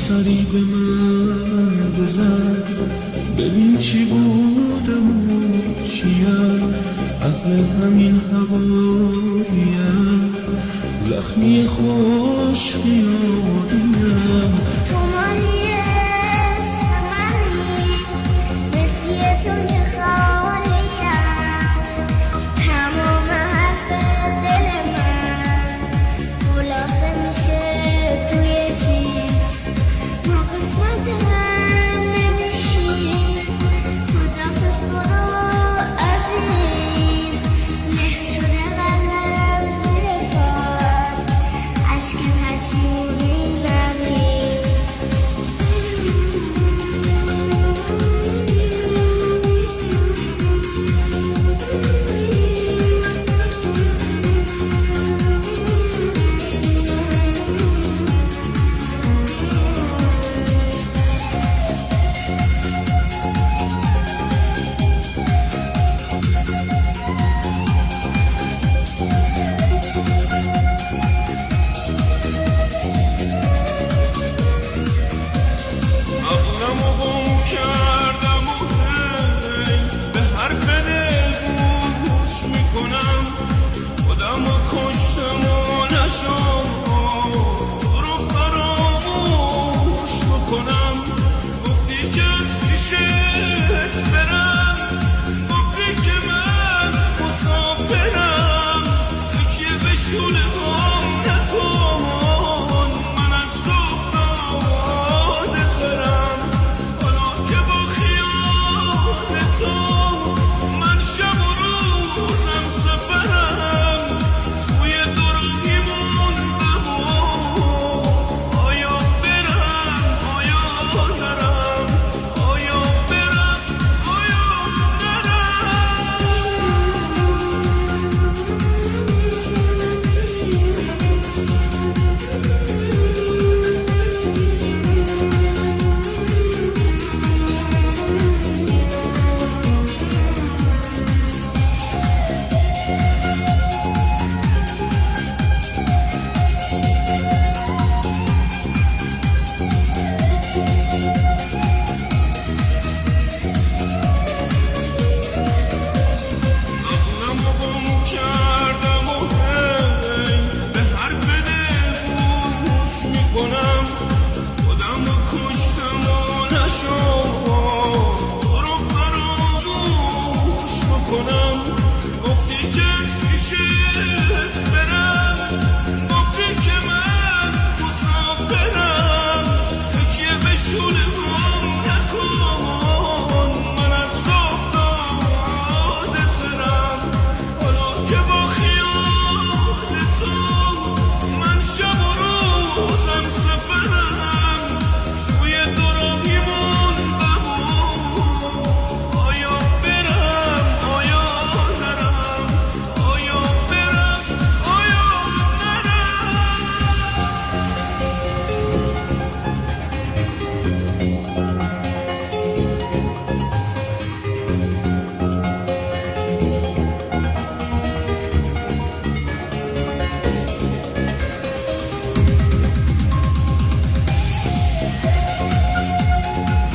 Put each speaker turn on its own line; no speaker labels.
سری به من بزن، ببین چی بودم و چیم، اهل همین هواییم، زخمی خوش بیادیم.
تو ماهی عشق منی، مثل تو که خالیم، تمام حرف دل من خلاصه میشه توی چیز. ما قسمت هم نمیشیم، خدافظ برو عزیز. له شده قلبم زیر پات، اشک پشمون